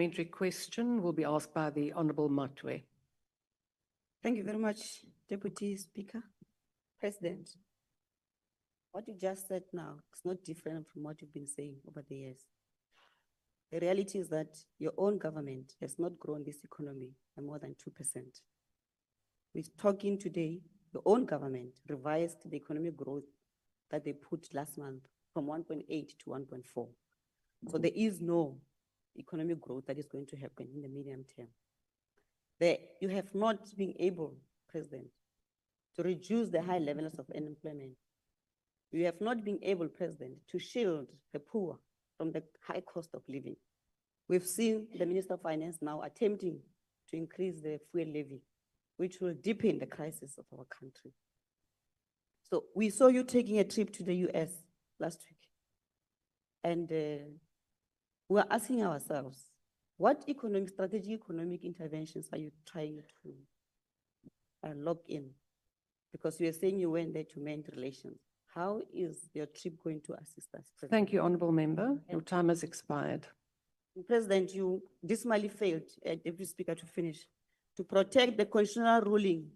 Parliamentary question will be asked by the Honourable Matwe. Thank you very much, Deputy Speaker. President, what you just said now is not different from what you've been saying over the years. The reality is that your own government has not grown this economy by more than 2%. We're talking today, your own government revised the economic growth that they put last month from 1.8 to 1.4. So there is no economic growth that is going to happen in the medium term. You have not been able, President, to reduce the high levels of unemployment. You have not been able, President, to shield the poor from the high cost of living. We've seen the Minister of Finance now attempting to increase the fuel levy, which will deepen the crisis of our country. So we saw you taking a trip to the US last week. And we're asking ourselves, what strategic economic interventions are you trying to lock in? Because you are saying you went there to mend relations. How is your trip going to assist us, President? Thank you, Honourable Member. Your time has expired. President, you dismally failed, Deputy Speaker, to finish, to protect the constitutional ruling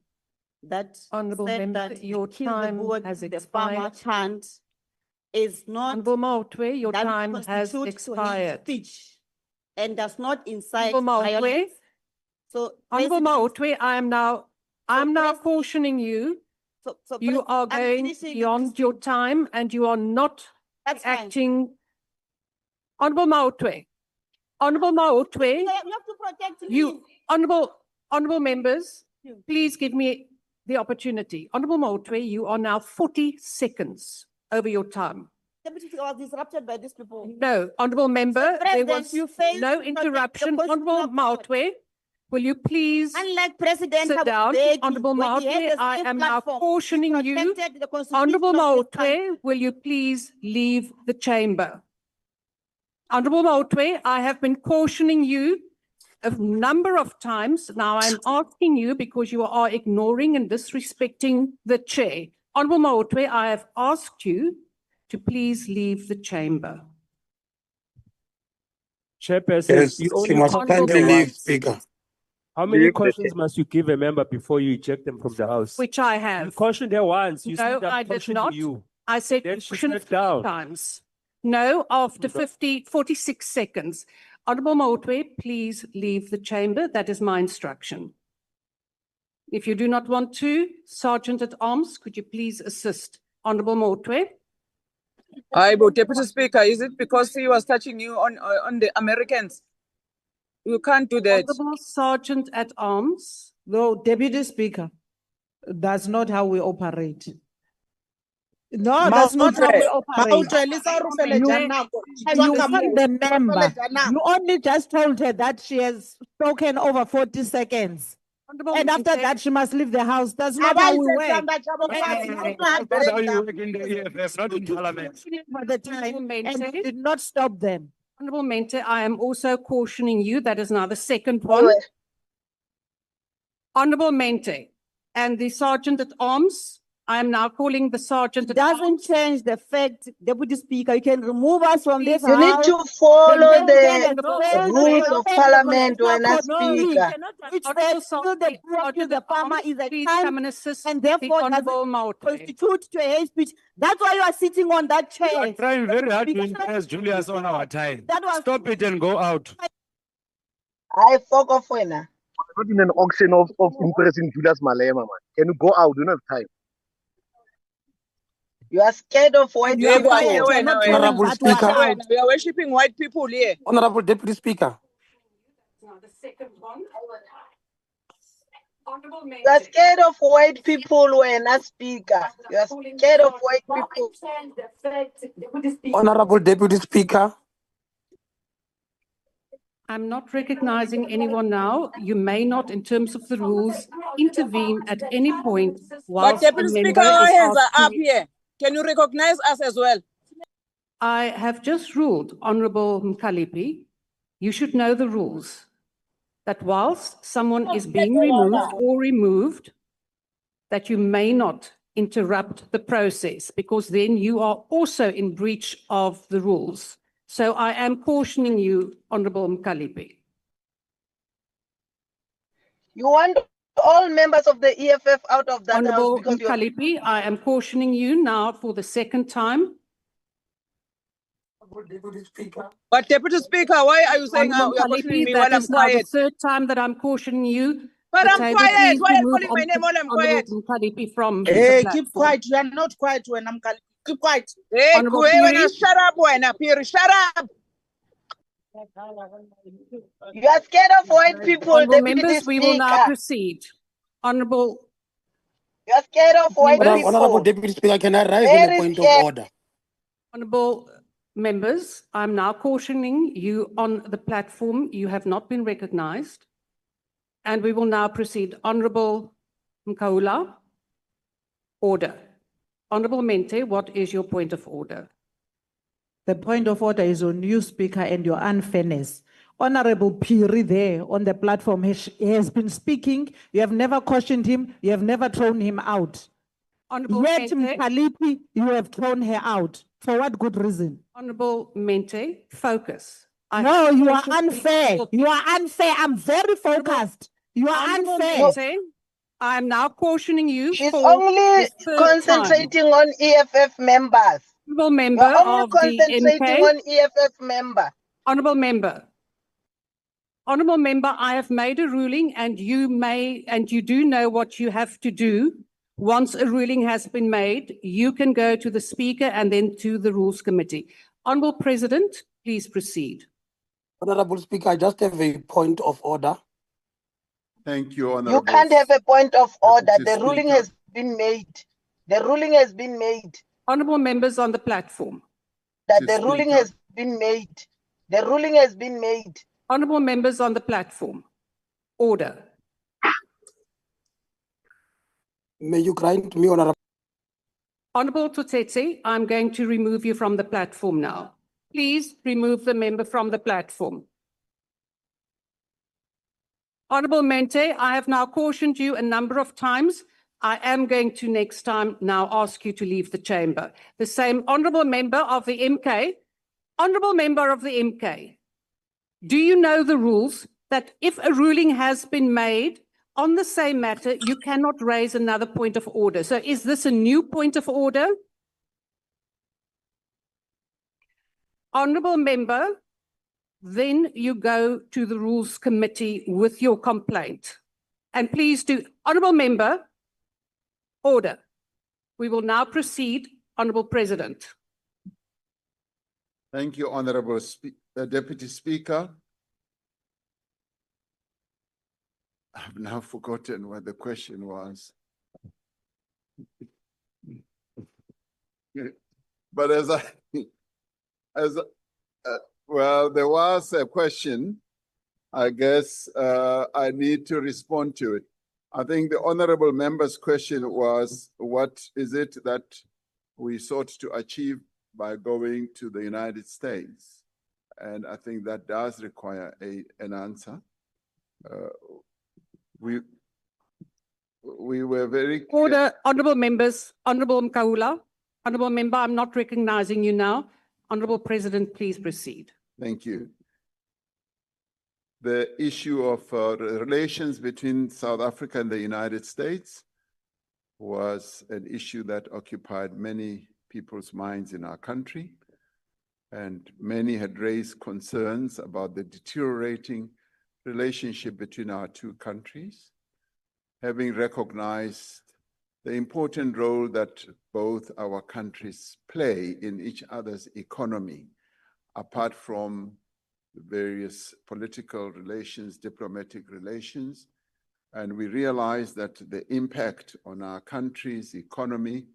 that Honourable said Member, that your time has the farmer expired. chant is not Honourable Matwe, your that time has constitute to hate expired. speech and does not incite Honourable Matwe, violence. So, Honourable President, Matwe, I am now cautioning you. You are going beyond your time and you are not acting. Honourable Matwe, Honourable Matwe, You have to protect me. you, honourable members, please give me the opportunity. Honourable Matwe, you are now 40 seconds over your time. Deputy Speaker, I was disrupted by these people. No, honourable member, there President, was you failed no to protect the interruption. Honourable constitutional court. Matwe, will you please Unlike President sit down? Honourable Matwe, I am now cautioning you. Honourable Matwe, will you please leave the chamber? Honourable Matwe, I have been cautioning you a number of times. Now I'm asking you because you are ignoring and disrespecting the chair. Honourable Matwe, I have asked you to please leave the chamber. Chairperson, Yes, you she only must caution kindly them leave, once. Speaker. How many Leave the cautions must you give a member before you eject them from the house? Which I You have. cautioned her once. You No, said I I'm did cautioning not. you. I said Then she caution sat down. times. No, after 46 seconds. Honourable Matwe, please leave the chamber. That is my instruction. If you do not want to, Sergeant at Arms, could you please assist? Honourable Matwe. Deputy Speaker, is it because he was touching you on the Americans? You can't do that. Honourable Sergeant at Arms. No, Deputy Speaker, that's not how we operate. No, that's not how we operate. You want the member. You only just told her that she has spoken over 40 seconons. Honourable And after Mente, that, she must leave the house. That's not how we work. That's how you work in the EFF, not in Parliament. For the time, Honourable and Mente. you did not stop them. Honourable Mente, I am also cautioning you. That is now the second one. Honourable Mente and the Sergeant at Arms. I am now calling the Sergeant at Arms. Doesn't change the fact, Deputy Speaker, you can remove us from this You need house. to follow Then the rules of Parliament when I No, speak. which Honourable says still the poor to the farmer is a Please crime come and assist and the therefore doesn't Honourable Matwe. constitute to a hate speech. That's why you are sitting on that You are chair. trying very hard to impress Julius on our time. That was Stop it and go out. I fuck off when Not in an auction of impressing Julius Malema, man. Can you go out? You don't have time. you are scared of white You are people. quiet. You are not telling Honourable that Speaker. one out. We are worshipping white people here. Honourable Deputy Speaker. Now the second one. Honourable You are Mente. scared of white people when I speak. You are scared of white people. Honourable Deputy Speaker. I'm not recognizing anyone now. You may not, in terms of the rules, intervene at any point But whilst a Deputy member Speaker, our is hands are up asking. here. Can you recognize us as well? I have just ruled, Honourable Mkalipi, you should know the rules, that whilst someone is being removed, that you may not interrupt the process, because then you are also in breach of the rules. So I am cautioning you, Honourable Mkalipi. You want all members of the EFF out of that house Honorable because you are Mkalipi, I am cautioning you now for the second time. But Deputy Speaker, why are you saying Honorable you are questioning Mkalipi, me that while I'm is now the quiet? third time that I'm cautioning you. But The I'm table, quiet. please Why are you remove calling my name while I'm Honorable quiet? Mkalipi from the Hey, keep platform. quiet. You are not quiet when I'm calling. Keep quiet. Hey, Honorable when Piri. shut up, when Piri, shut up. you are scared of white people, Honorable Deputy members, we will now Speaker. proceed. Honorable You are scared of white members, Honorable people. Deputy Speaker, can I raise on a Very point of scared. order? Honorable members, I'm now cautioning you on the platform. You have not been recognized. And we will now proceed. Honorable Mkaula, order. Honorable Mente, what is your point of order? The point of order is on you, Speaker, and your unfairness. Honorable Piri there on the platform he has been speaking. You have never cautioned him. You have never thrown him out. Honorable Yet, Mente, Mkalipi, you have thrown her out. For what good reason? Honorable Mente, focus. No, you are unfair. You are unfair. I'm very focused. You are Honorable unfair. Mente, I am now cautioning you She's for only the third time. concentrating on EFF members. Honorable member You're only of the concentrating MK. on EFF member. Honorable member. Honorable member, I have made a ruling and you do know what you have to do. Once a ruling has been made, you can go to the speaker and then to the rules committee. Honorable President, please proceed. Honorable Speaker, I just have a point of order. Thank you, Honorable. You can't have a point of order. Deputy The ruling Speaker. has been made. The ruling has been made. Honorable members on the platform. That Deputy the ruling Speaker. has been made. The ruling has been made. Honorable members on the platform. Order. May you grant me, Honorable. Honorable Tutetse, I'm going to remove you from the platform now. Please remove the member from the platform. Honorable Mente, I have now cautioned you a number of times. I am going to next time now ask you to leave the chamber. The same honorable member of the MK. Honorable member of the MK, do you know the rules that if a ruling has been made on the same matter, you cannot raise another point of order? So is this a new point of order? Honorable member, then you go to the rules committee with your complaint. And please do, honorable member, order. We will now proceed, Honorable President. Thank you, Honorable Deputy Speaker. I've now forgotten what the question was. But well, there was a question. I guess I need to respond to it. I think the honorable member's question was, what is it that we sought to achieve by going to the United States? And I think that does require an answer. We were very... Order, honorable members, Honorable Mkaula. Honorable member, I'm not recognizing you now. Honorable President, please proceed. Thank you. The issue of relations between South Africa and the United States was an issue that occupied many people's minds in our country. And many had raised concerns about the deteriorating relationship between our two countries, having recognized the important role that both our countries play in each other's economy, apart from the various political relations, diplomatic relations. And we realized that the impact on our country's economy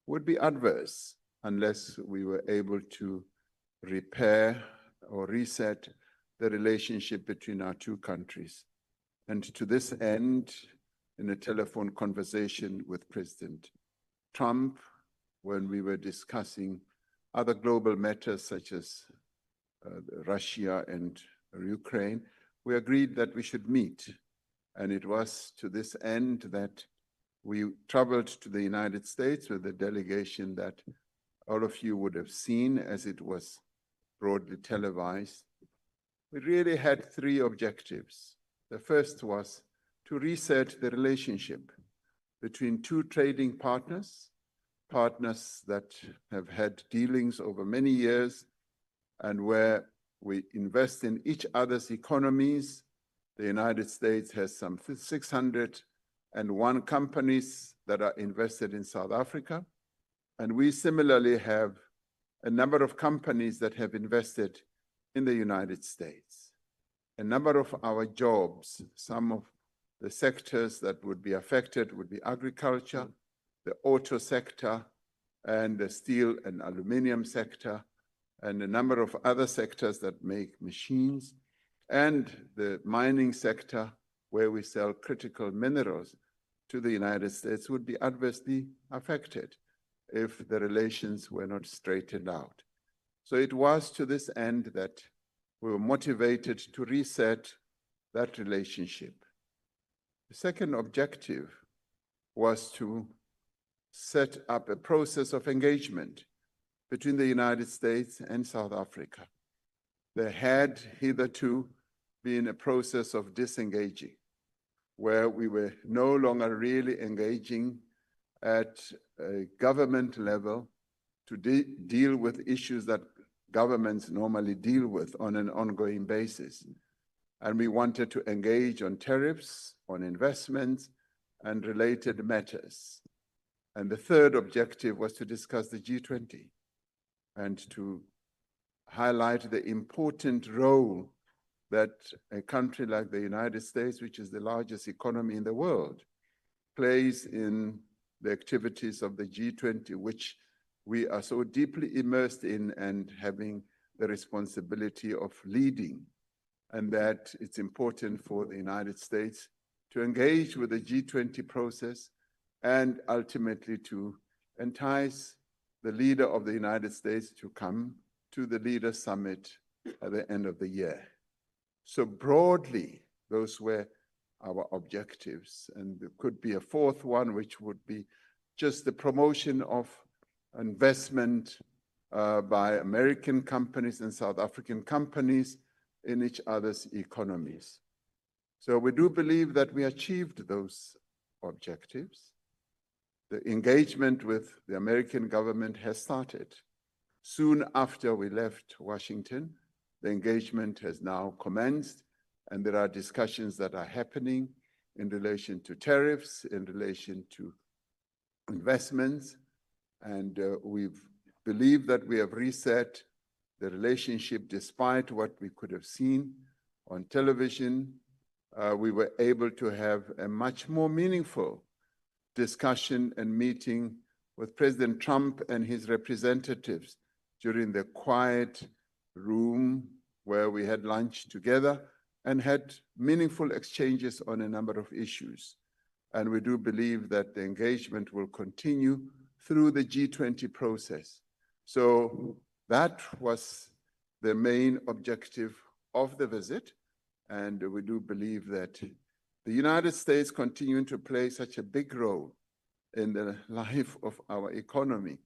would be adverse unless we were able to repair or reset the relationship between our two countries. And to this end, in a telephone conversation with President Trump, when we were discussing other global matters such as Russia and Ukraine, we agreed that we should meet. And it was to this end that we traveled to the United States with a delegation that all of you would have seen as it was broadly televised. We really had three objectives. The first was to reset the relationship between two trading partners, partners that have had dealings over many years and where we invest in each other's economies. The United States has some 601 companies that are invested in South Africa. And we similarly have a number of companies that have invested in the United States. A number of our jobs, some of the sectors that would be affected would be agriculture, the auto sector, and the steel and aluminum sector, and a number of other sectors that make machines, and the mining sector, where we sell critical minerals to the United States, would be adversely affected if the relations were not straightened out. So it was to this end that we were motivated to reset that relationship. The second objective was to set up a process of engagement between the United States and South Africa. There had hitherto been a process of disengaging, where we were no longer really engaging at a government level to deal with issues that governments normally deal with on an ongoing basis. And we wanted to engage on tariffs, on investments, and related matters. And the third objective was to discuss the G20 and to highlight the important role that a country like the United States, which is the largest economy in the world, plays in the activities of the G20, which we are so deeply immersed in and having the responsibility of leading. And that it's important for the United States to engage with the G20 process and ultimately to entice the leader of the United States to come to the Leaders' Summit at the end of the year. So broadly, those were our objectives. And there could be a fourth one, which would be just the promotion of investment by American companies and South African companies in each other's economies. So we do believe that we achieved those objectives. The engagement with the American government has started. Soon after we left Washington, the engagement has now commenced, and there are discussions that are happening in relation to tariffs, in relation to investments, and we believe that we have reset the relationship despite what we could have seen on television. We were able to have a much more meaningful discussion and meeting with President Trump and his representatives during the quiet room where we had lunch together and had meaningful exchanges on a number of issues. And we do believe that the engagement will continue through the G20 process. So that was the main objective of the visit. And we do believe that the United States continuing to play such a big role in the life of our economy,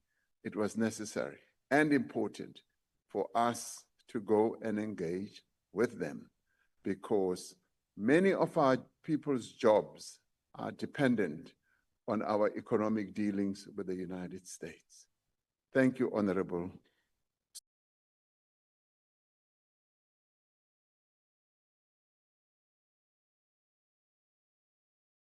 it was necessary and important for us to go and engage with them, because many of our people's jobs are dependent on our economic dealings with the United States. Thank you, Honorable